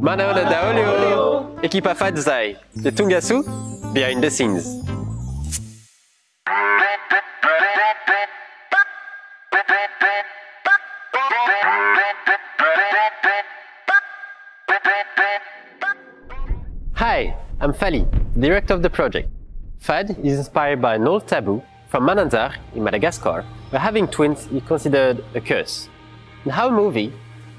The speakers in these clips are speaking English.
Manaona daolio! Ekipa Fadzai, the Tungasu, behind the scenes. Hi, I'm Fali, director of the project. FAD is inspired by an old taboo from Mananzar in Madagascar, where having twins is considered a curse. In our movie,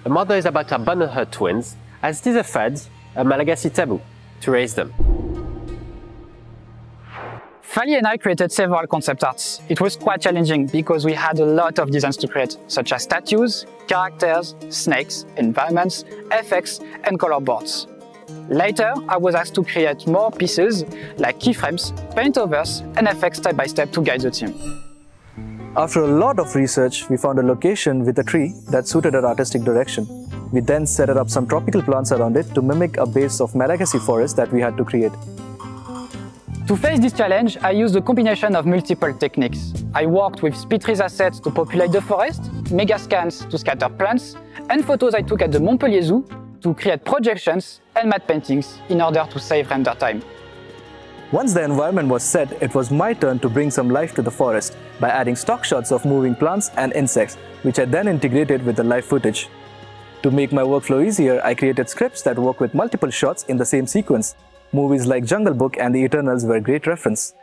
a mother is about to abandon her twins, as it is a FAD, a Malagasy taboo, to raise them. Fali and I created several concept arts. It was quite challenging because we had a lot of designs to create, such as statues, characters, snakes, environments, effects, and color boards. Later, I was asked to create more pieces like keyframes, paint-overs, and effects step by step to guide the team. After a lot of research, we found a location with a tree that suited our artistic direction. We then set up some tropical plants around it to mimic a base of Malagasy forest that we had to create. To face this challenge, I used a combination of multiple techniques. I worked with SpeedTree's assets to populate the forest, megascans to scatter plants, and photos I took at the Montpellier Zoo to create projections and matte paintings in order to save render time. Once the environment was set, it was my turn to bring some life to the forest by adding stock shots of moving plants and insects, which I then integrated with the live footage. To make my workflow easier, I created scripts that work with multiple shots in the same sequence. Movies like Jungle Book and The Eternals were a great reference.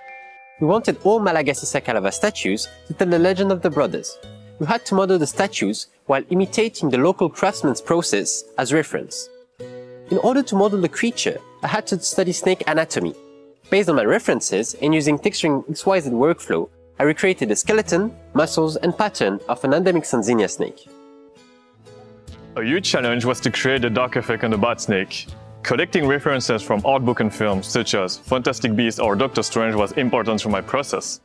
We wanted all Malagasy Sakalava statues to tell the legend of the brothers. We had to model the statues while imitating the local craftsman's process as reference. In order to model the creature, I had to study snake anatomy. Based on my references and using texturing XYZ workflow, I recreated the skeleton, muscles, and pattern of an endemic Sanzinia snake. A huge challenge was to create a dark effect on the bat snake. Collecting references from art book and films such as Fantastic Beasts or Doctor Strange was important for my process.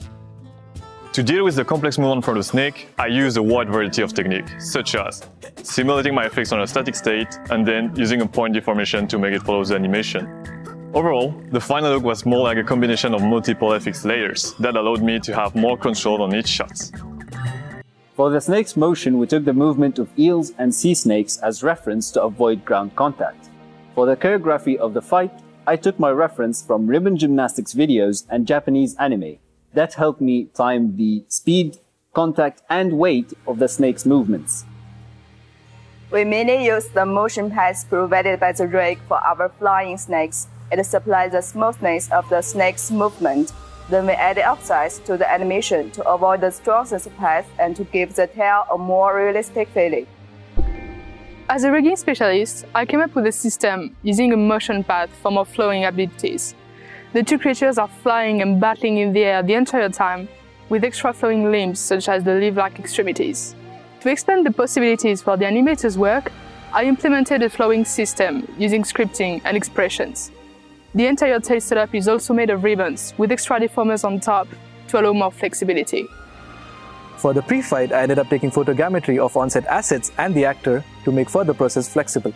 To deal with the complex movement from the snake, I used a wide variety of techniques, such as simulating my effects on a static state and then using a point deformation to make it follow the animation. Overall, the final look was more like a combination of multiple FX layers that allowed me to have more control on each shot. For the snake's motion, we took the movement of eels and sea snakes as reference to avoid ground contact. For the choreography of the fight, I took my reference from ribbon gymnastics videos and Japanese anime. That helped me time the speed, contact, and weight of the snake's movements. We mainly use the motion paths provided by the rig for our flying snakes. It supplies the smoothness of the snake's movement. Then we add offsides to the animation to avoid the strong sense path and to give the tail a more realistic feeling. As a rigging specialist, I came up with a system using a motion path for more flowing abilities. The two creatures are flying and battling in the air the entire time, with extra flowing limbs such as the leaf-like extremities. To expand the possibilities for the animator's work, I implemented a flowing system using scripting and expressions. The entire tail setup is also made of ribbons, with extra deformers on top to allow more flexibility. For the pre-fight, I ended up taking photogrammetry of on-set assets and the actor to make further process flexible.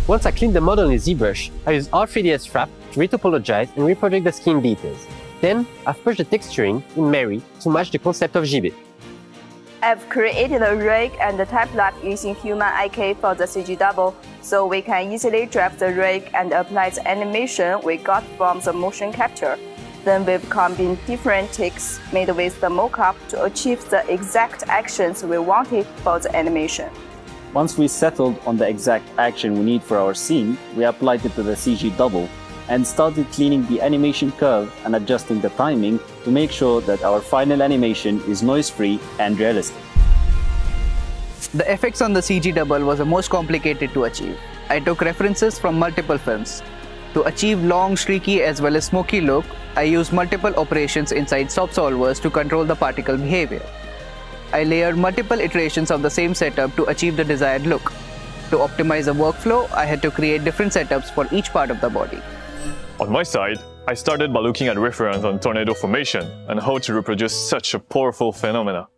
Once I cleaned the model in ZBrush, I used R3DS Wrap to retopologize and reproject the skin details. Then, I've pushed the texturing in Mary to match the concept of Jibe. I've created a rig and the type lab using Human IK for the CG double, so we can easily drive the rig and apply the animation we got from the motion capture. Then we've combined different takes made with the mockup to achieve the exact actions we wanted for the animation. Once we settled on the exact action we need for our scene, we applied it to the CG double and started cleaning the animation curve and adjusting the timing to make sure that our final animation is noise-free and realistic. The effects on the CG double was the most complicated to achieve. I took references from multiple films. To achieve long, streaky as well as smoky look, I used multiple operations inside SOP solvers to control the particle behavior. I layered multiple iterations of the same setup to achieve the desired look. To optimize the workflow, I had to create different setups for each part of the body. On my side, I started by looking at reference on tornado formation and how to reproduce such a powerful phenomena.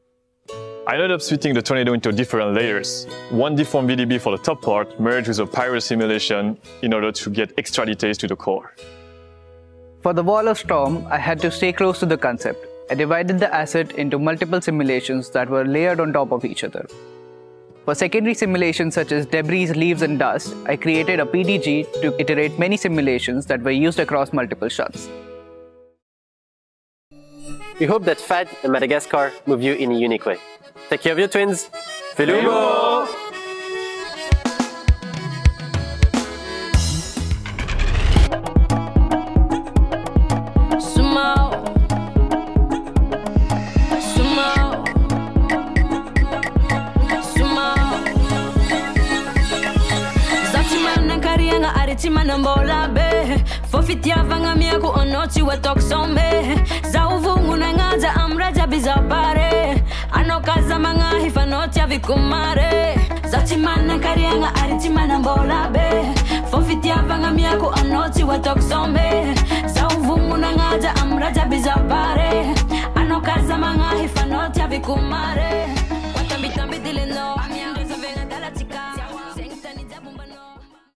I ended up splitting the tornado into different layers. One deformed VDB for the top part merged with a pyro simulation in order to get extra details to the core. For the wall of storm, I had to stay close to the concept. I divided the asset into multiple simulations that were layered on top of each other. For secondary simulations such as debris, leaves and dust, I created a PDG to iterate many simulations that were used across multiple shots. We hope that FAD and Madagascar move you in a unique way. Take care of your twins. Felumo! Manambola be fofitia vanga miaku onoti wetoksombe za uvungu na ngaza amraja bizabare anokaza manga hifanoti avikumare zatimana karianga aritimana mbola be fofitia vanga miaku onoti wetoksombe za uvungu na ngaza amraja bizabare anokaza manga hifanoti avikumare watambitambi dileno